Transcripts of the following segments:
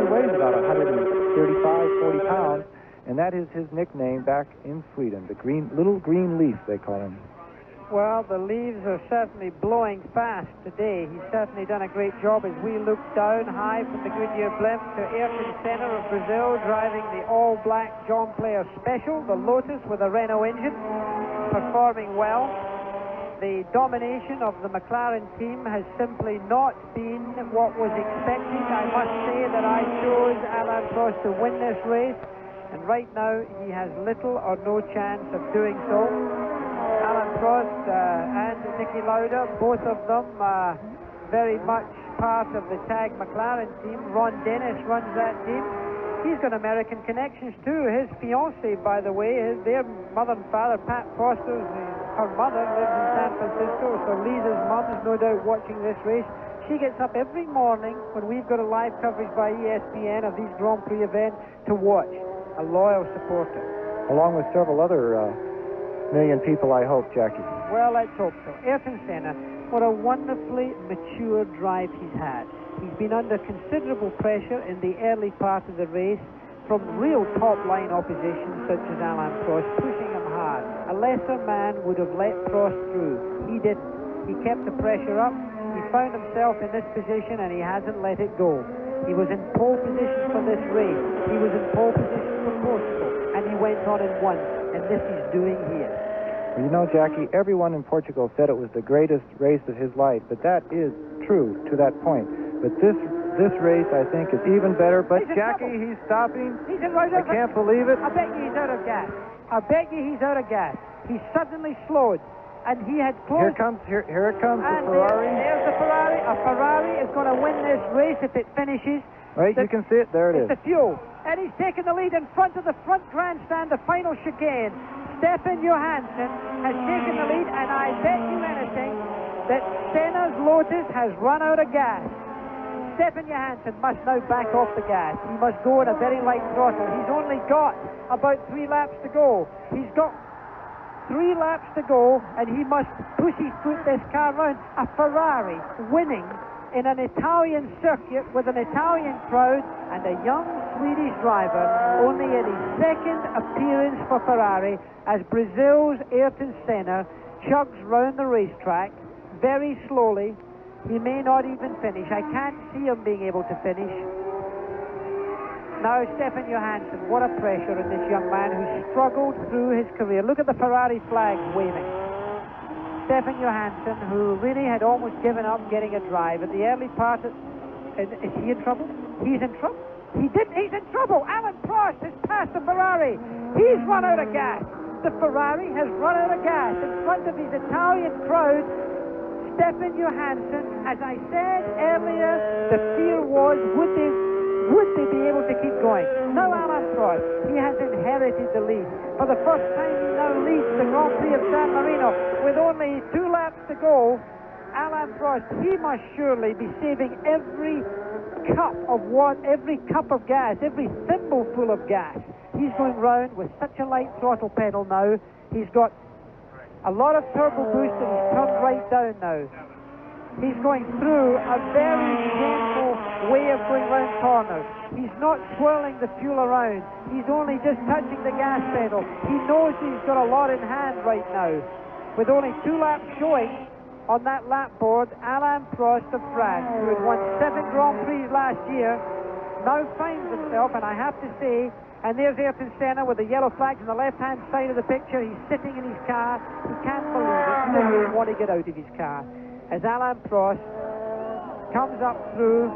only weighs about 135, 40 pounds, and that is his nickname back in Sweden, the little green leaf, they call him. Well, the leaves are certainly blowing fast today. He's certainly done a great job as we look down high from the Goodyear blimp to Ayrton Senna of Brazil driving the all-black John Player Special, the Lotus with a Renault engine, performing well. The domination of the McLaren team has simply not been what was expected. I must say that I chose Alain Prost to win this race, and right now he has little or no chance of doing so. Alain Prost and Niki Lauda, both of them very much part of the TAG McLaren team. Ron Dennis runs that team. He's got American connections too. His fiancée, by the way, their mother and father, Pat Foster, her mother lives in San Francisco, so Lisa's mum is no doubt watching this race. She gets up every morning when we've got a live coverage by ESPN of these Grand Prix events to watch. A loyal supporter. Along with several other million people, I hope, Jackie. Well, let's hope so. Ayrton Senna, what a wonderfully mature drive he's had. He's been under considerable pressure in the early part of the race from real top-line opposition such as Alain Prost, pushing him hard. A lesser man would have let Prost through. He didn't. He kept the pressure up. He found himself in this position and he hasn't let it go. He was in pole position for this race. He was in pole position for Portugal, and he went on and won. And this he's doing here. Well, you know, Jackie, everyone in Portugal said it was the greatest race of his life, but that is true to that point. But this race, I think, is even better. But Jackie, he's stopping. He's in right I can't believe it. I bet you he's out of gas. I bet you he's out of gas. He's suddenly slowed, and he had closed. Here it comes, the and Ferrari. There's the Ferrari. A Ferrari is going to win this race if it finishes. Right, you can see it. There it is. It's the fuel. And he's taken the lead in front of the front grandstand, the final chicane. Stefan Johansson has taken the lead, and I bet you anything that Senna's Lotus has run out of gas. Stefan Johansson must now back off the gas. He must go at a very light throttle. He's only got about 3 laps to go. He's got 3 laps to go, and he must push his foot this car round. A Ferrari winning in an Italian circuit with an Italian crowd and a young Swedish driver, only in his second appearance for Ferrari, as Brazil's Ayrton Senna chugs round the racetrack very slowly. He may not even finish. I can't see him being able to finish. Now Stefan Johansson, what a pressure on this young man who struggled through his career. Look at the Ferrari flag waving. Stefan Johansson, who really had almost given up getting a drive at the early part of... Is he in trouble? He's in trouble? He's in trouble! Alain Prost has passed the Ferrari! He's run out of gas! The Ferrari has run out of gas in front of his Italian crowd. Stefan Johansson, as I said earlier, the fear was, would they be able to keep going? Now Alain Prost, he has inherited the lead. For the first time he now leads the Grand Prix of San Marino with only 2 laps to go. Alain Prost, he must surely be saving every cup of gas, every thimbleful of gas. He's going round with such a light throttle pedal now. He's got a lot of turbo boost and he's turned right down now. He's going through a very gentle way of going round corners. He's not swirling the fuel around. He's only just touching the gas pedal. He knows he's got a lot in hand right now. With only 2 laps showing on that lap board, Alain Prost of France, who had won 7 Grand Prix last year, now finds himself, and I have to say, and there's Ayrton Senna with the yellow flags on the left-hand side of the picture. He's sitting in his car. He can't believe it. He doesn't even want to get out of his car. As Alain Prost comes up through,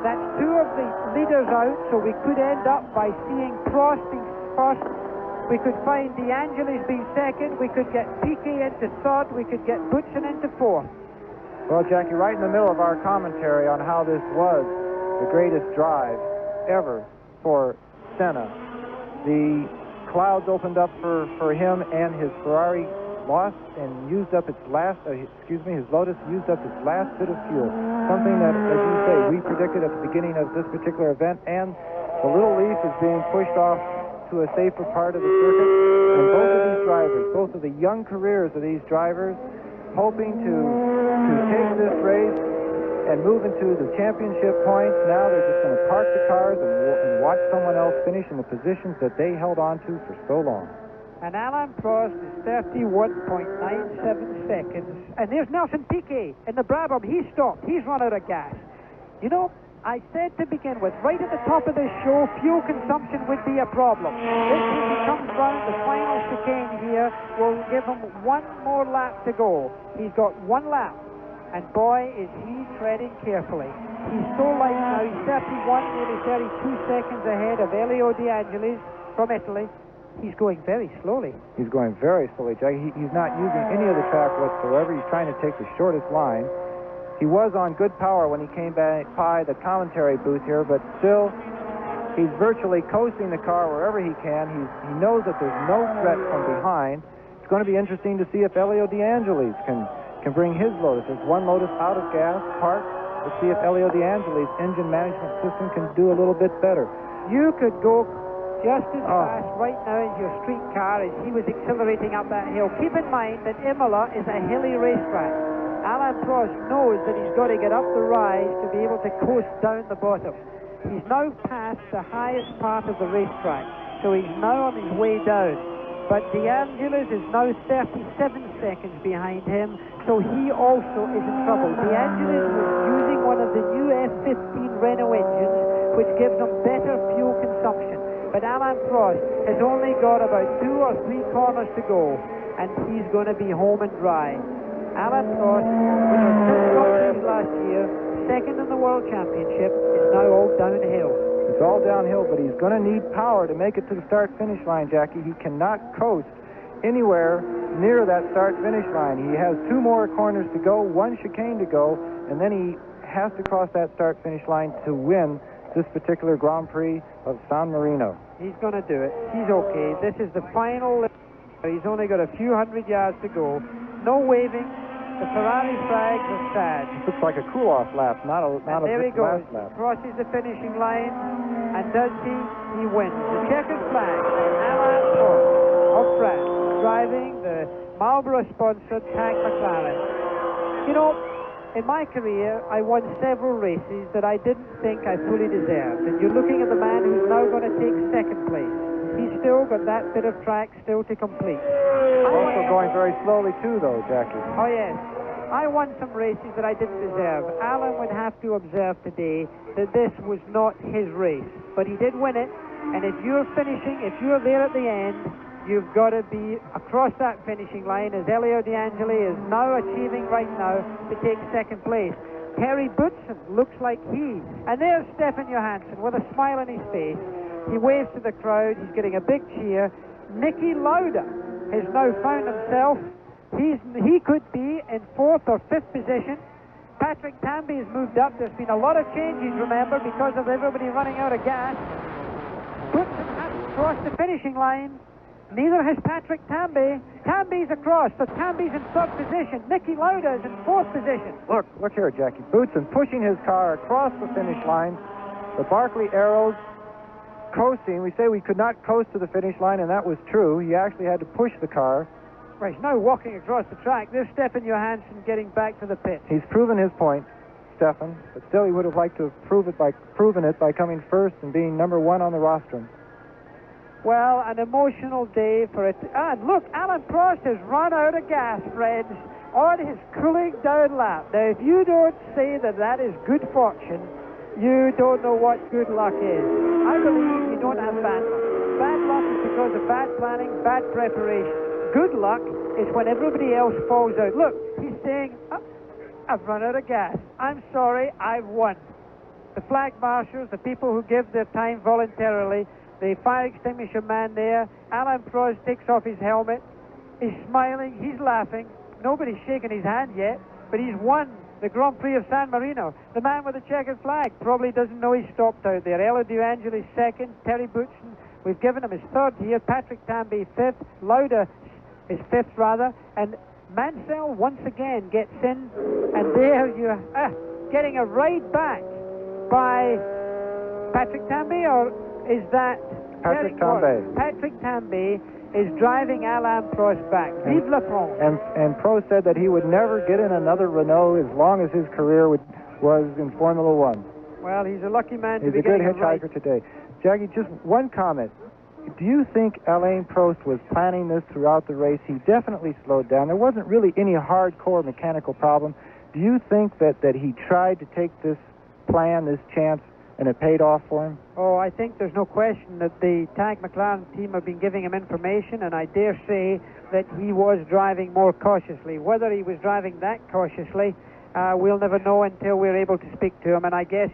that's 2 of the leaders out, so we could end up by seeing Prost being first. We could find De Angelis being second. We could get Piquet into third. We could get Butson into fourth. Well, Jackie, right in the middle of our commentary on how this was the greatest drive ever for Senna, the clouds opened up for him, and his Ferrari lost and used up its last, his Lotus used up its last bit of fuel. Something that, as you say, we predicted at the beginning of this particular event, and the little leaf is being pushed off to a safer part of the circuit. And both of these drivers, both of the young careers of these drivers, hoping to take this race and move into the championship points. Now they're just going to park the cars and someone else finish in the positions that they held on to for so long. And Alain Prost is 31.97 seconds. And there's Nelson Piquet in the Brabham. He's stopped. He's run out of gas. You know, I said to begin with, right at the top of this show, fuel consumption would be a problem. This, as he comes round the final chicane here, will give him one more lap to go. He's got one lap, and boy, is he treading carefully. He's so light now. He's 31, nearly 32 seconds ahead of Elio De Angelis from Italy. He's going very slowly. He's going very slowly, Jack. He's not using any of the track whatsoever. He's trying to take the shortest line. He was on good power when he came back by the commentary booth here, but still, he's virtually coasting the car wherever he can. He knows that there's no threat from behind. It's going to be interesting to see if Elio De Angelis can bring his Lotus. There's one Lotus out of gas, parked. Let's see if Elio De Angelis' engine management system can do a little bit better. You could go just as fast right now as your street car as he was accelerating up that hill. Keep in mind that Imola is a hilly racetrack. Alain Prost knows that he's got to get up the rise to be able to coast down the bottom. He's now past the highest part of the racetrack, so he's now on his way down. But De Angelis is now 37 seconds behind him, so he also is in trouble. De Angelis was using one of the new F-15 Renault engines, which gives him better fuel consumption. But Alain Prost has only got about 2 or 3 corners to go, and he's going to be home and dry. Alain Prost, winner of 6 Grand Prix last year, second in the World Championship, is now all downhill. It's all downhill, but he's going to need power to make it to the start-finish line, Jackie. He cannot coast anywhere near that start-finish line. He has 2 more corners to go, 1 chicane to go, and then he has to cross that start-finish line to win this particular Grand Prix of San Marino. He's going to do it. He's okay. This is the final. He's only got a few hundred yards to go. No waving. The Ferrari flags are sad. Looks like a cool-off lap, not a there he goes. last lap. He crosses the finishing line, and does he? He wins. The checkered flag. Alain Prost of France, driving the Marlboro-sponsored Tag McLaren. You know, in my career, I won several races that I didn't think I fully deserved. And you're looking at the man who's now going to take second place. He's still got that bit of track still to complete. Also going very slowly too, though, Jackie. Oh, yes. I won some races that I didn't deserve. Alan would have to observe today that this was not his race. But he did win it. And if you're finishing, if you're there at the end, you've got to be across that finishing line, as Elio De Angelis is now achieving right now to take second place. Terry Boutsen looks like he. And there's Stefan Johansson with a smile on his face. He waves to the crowd. He's getting a big cheer. Niki Lauda has now found himself. He could be in 4th or 5th position. Patrick Tambay has moved up. There's been a lot of changes, remember, because of everybody running out of gas. Boutsen hasn't crossed the finishing line. Neither has Patrick Tambay. Tambay's across, so Tambay's in 3rd position. Niki Lauda is in 4th position. Look here, Jackie. Boutsen pushing his car across the finish line. The Barkley Arrows coasting. We say we could not coast to the finish line, and that was true. He actually had to push the car. Well, he's now walking across the track. There's Stefan Johansson getting back to the pit. He's proven his point, Stefan, but still he would have liked to have proven it by coming first and being number 1 on the rostrum. Well, an emotional day for it. And look, Alain Prost has run out of gas, friends, on his cooling down lap. Now, if you don't say that that is good fortune, you don't know what good luck is. I believe you don't have bad luck. Bad luck is because of bad planning, bad preparation. Good luck is when everybody else falls out. Look, he's saying, I've run out of gas. I'm sorry, I've won. The flag marshals, the people who give their time voluntarily, the fire extinguisher man there, Alain Prost takes off his helmet. He's smiling, he's laughing. Nobody's shaking his hand yet, but he's won the Grand Prix of San Marino. The man with the checkered flag probably doesn't know he stopped out there. Elio De Angelis 2nd, Terry Boutsen, we've given him his 3rd here, Patrick Tambay 5th, Lauda is 5th rather, and Mansell once again gets in, and there you're getting a ride back by Patrick Tambay, or is that Patrick Tambay? Patrick Tambay is driving Alain Prost back. Vive la France. And Prost said that he would never get in another Renault as long as his career was in Formula One. Well, he's a lucky man. He's a good hitchhiker today. Jackie, just one comment. Do you think Alain Prost was planning this throughout the race? He definitely slowed down. There wasn't really any hardcore mechanical problem. Do you think that he tried to take this plan, this chance, and it paid off for him? Oh, I think there's no question that the Tag McLaren team have been giving him information, and I dare say that he was driving more cautiously. Whether he was driving that cautiously, we'll never know until we're able to speak to him, and I guess